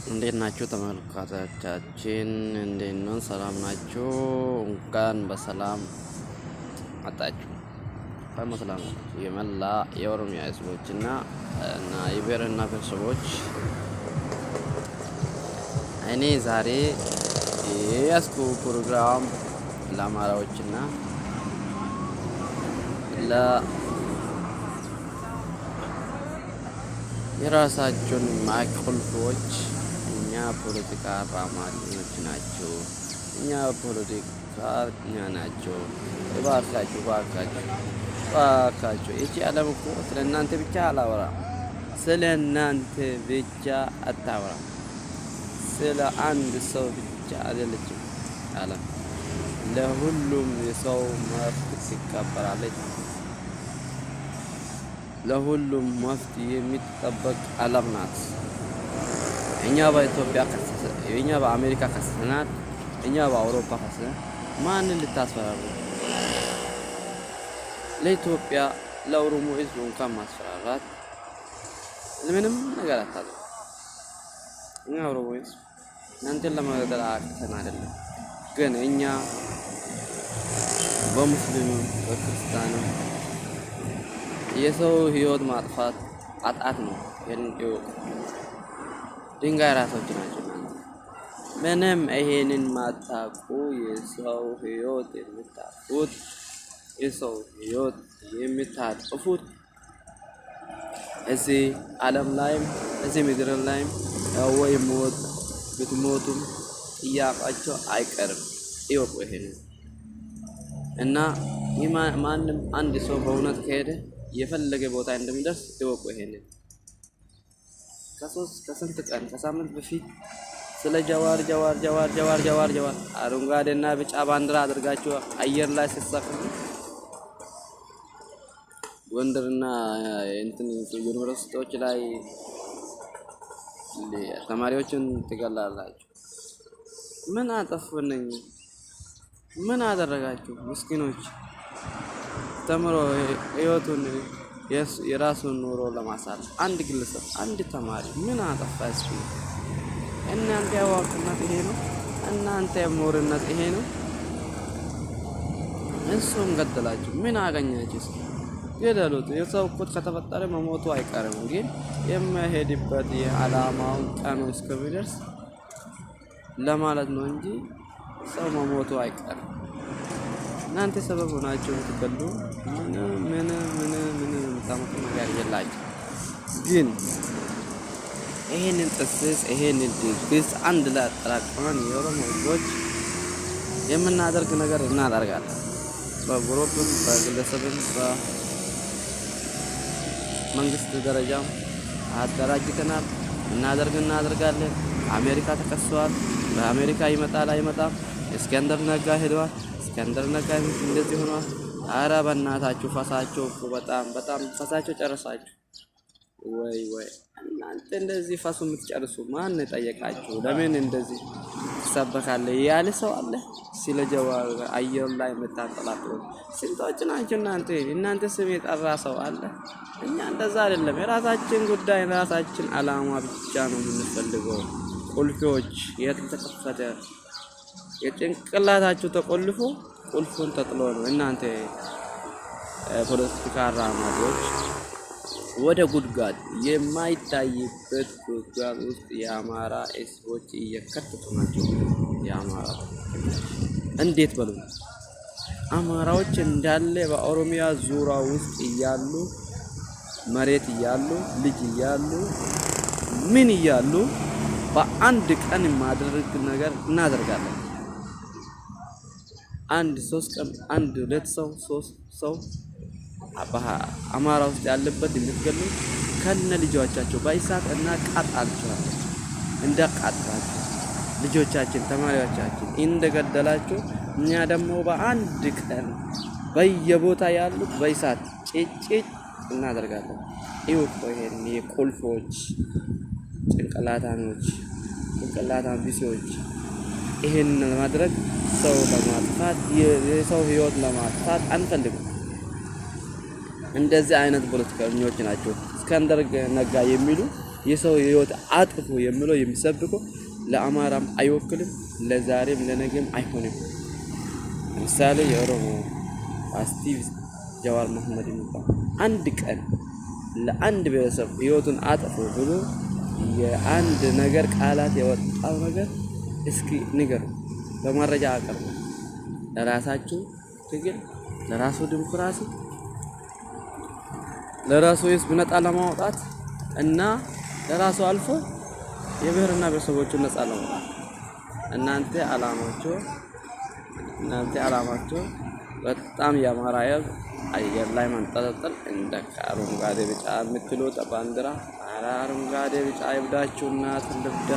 እንዴት ናችሁ ተመልካቾቻችን? እንዴት ነው? ሰላም ናችሁ? እንኳን በሰላም መጣችሁ። እንኳን በሰላም መጣችሁ የመላ የኦሮሚያ ህዝቦችና የብሔርና ብሔረሰቦች። እኔ ዛሬ የያዝኩ ፕሮግራም ለአማራዎችና የራሳቸውን ማይክሮፎኖች እኛ ፖለቲካ አራማጆች ናቸው። እኛ ፖለቲከኛ ናቸው። እባካችሁ እቺ ዓለም እኮ ስለ እናንተ ብቻ አላወራም። ስለ እናንተ ብቻ አታወራም። ስለ አንድ ሰው ብቻ አይደለችም ዓለም። ለሁሉም የሰው መብት ትከበራለች። ለሁሉም መብት የሚጠበቅ ዓለም ናት። እኛ በኢትዮጵያ እኛ በአሜሪካ ከሰናት፣ እኛ በአውሮፓ ከሰናት፣ ማንን ልታስፈራሩ? ለኢትዮጵያ ለኦሮሞ ህዝብ እንኳን ማስፈራራት ምንም ነገር አታውቅም። እኛ ኦሮሞ ህዝብ እናንተን ለመግደል አቅተን አይደለም፣ ግን እኛ በሙስሊሙ በክርስቲያኑ የሰው ህይወት ማጥፋት አጣት ነው። ድንጋይ ራሶች ናቸው። ምንም ይሄንን ማታውቁ የሰው ህይወት የምታጥፉት የሰው ህይወት የምታጥፉት እዚህ ዓለም ላይም እዚህ ምድር ላይም ወይ ብትሞቱም ጥያቄያቸው አይቀርም። ይወቁ ይሄንን እና ማንም አንድ ሰው በእውነት ከሄደ የፈለገ ቦታ እንደሚደርስ ይወቁ ይሄንን። ከስንት ቀን ከሳምንት በፊት ስለ ጀዋር አረንጓዴና ቢጫ ባንዲራ አድርጋችሁ አየር ላይ ሲሰቅሉ ጎንደርና ዩኒቨርሲቲዎች ላይ ተማሪዎችን ትገላላችሁ። ምን አጠፉነኝ? ምን አደረጋችሁ? ምስኪኖች ተምሮ ህይወቱን የራሱን ኑሮ ለማሳለፍ አንድ ግለሰብ አንድ ተማሪ ምን አጠፋ? እስኪ እናንተ ያዋቅነት ይሄ ነው? እናንተ የምሁርነት ይሄ ነው? እሱም ገደላችሁ። ምን አገኛችሁ? እስኪ ገደሉት። የሰው እኮ ከተፈጠረ መሞቱ አይቀርም፣ ግን የሚሄድበት የዓላማውን ቀኑ እስከሚደርስ ለማለት ነው እንጂ ሰው መሞቱ አይቀርም። እናንተ ሰበብ ሆናችሁ ትገሉ ምን የምታመጡ ነገር የላችሁ። ግን ይሄንን ጥስስ ይሄንን ድግስ አንድ ላይ አጠራቅመን የኦሮሞ ህዝቦች የምናደርግ ነገር እናደርጋለን። በግሩፕም በግለሰብም በመንግስት ደረጃም አደራጅተናል። እናደርጋለን። አሜሪካ ተከሷል። በአሜሪካ ይመጣል አይመጣም። እስክንድር ነጋ ሄደዋል። እስክንድር ነጋ እንደዚህ ሆኗል። አረ በእናታችሁ ፈሳቸው እኮ በጣም ፈሳቸው ጨረሳችሁ። ወይ እናንተ እንደዚህ ፈሱ የምትጨርሱ ማን ጠየቃችሁ? ለምን እንደዚህ ትሰበካለ ያለ ሰው አለ? ስለ ጀዋር አየር ላይ የምታንጠላጥሉ ስንቶች ናችሁ እናንተ ስም የጠራ ሰው አለ? እኛ እንደዛ አይደለም። የራሳችን ጉዳይ የራሳችን ዓላማ ብቻ ነው የምንፈልገው። ቁልፎች የት ተከፈተ? የጭንቅላታችሁ ተቆልፎ ቁልፉን ተጥሎ ነው። እናንተ ፖለቲካ አራማጆች ወደ ጉድጓድ የማይታይበት ጉድጓድ ውስጥ የአማራ ህዝቦች እየከተቱ ናቸው። የአማራ እንዴት በሉ አማራዎች እንዳለ በኦሮሚያ ዙሪያ ውስጥ እያሉ መሬት እያሉ ልጅ እያሉ ምን እያሉ በአንድ ቀን ማድረግ ነገር እናደርጋለን። አንድ 3 ቀን አንድ 2 ሰው 3 ሰው አማራ ውስጥ ያለበት የምትገሉ ከነ ልጆቻቸው ባይሳት እና ቃጣልቻቸው እንደቃጣላችሁ ልጆቻችን ተማሪዎቻችን እንደገደላችሁ እኛ ደግሞ በአንድ ቀን በየቦታ ያሉት ባይሳት ጭጭ እናደርጋለን። ይሄን የቁልፎች ጭንቅላታም ቢሶች ይሄን ለማድረግ ሰው ለማጥፋት የሰው ህይወት ለማጥፋት አንፈልግም። እንደዚህ አይነት ፖለቲከኞች ናቸው እስክንድር ነጋ የሚሉ የሰው ህይወት አጥፉ የሚለው የሚሰብከው ለአማራም አይወክልም፣ ለዛሬም ለነገም አይሆንም። ለምሳሌ የኦሮሞ አክቲቪስት ጀዋር መሐመድ የሚባል አንድ ቀን ለአንድ ቤተሰብ ህይወቱን አጥፉ ብሎ የአንድ ነገር ቃላት የወጣው ነገር እስኪ ንገሩ፣ በማረጃ አቀርቡ። ለራሳችሁ ትግል፣ ለራሱ ዲሞክራሲ፣ ለራሱ ህዝብ ነፃ ለማውጣት እና ለራሱ አልፎ የብሔርና ቤተሰቦቹን ነፃ ለማውጣት እናንተ አላማችሁ በጣም የአማራ ህዝብ አየር ላይ ማንጠለጠል እንደ አረንጓዴ ቢጫ የምትሉት ባንዲራ አረንጓዴ ቢጫ ይብዳችሁና ትልብዳ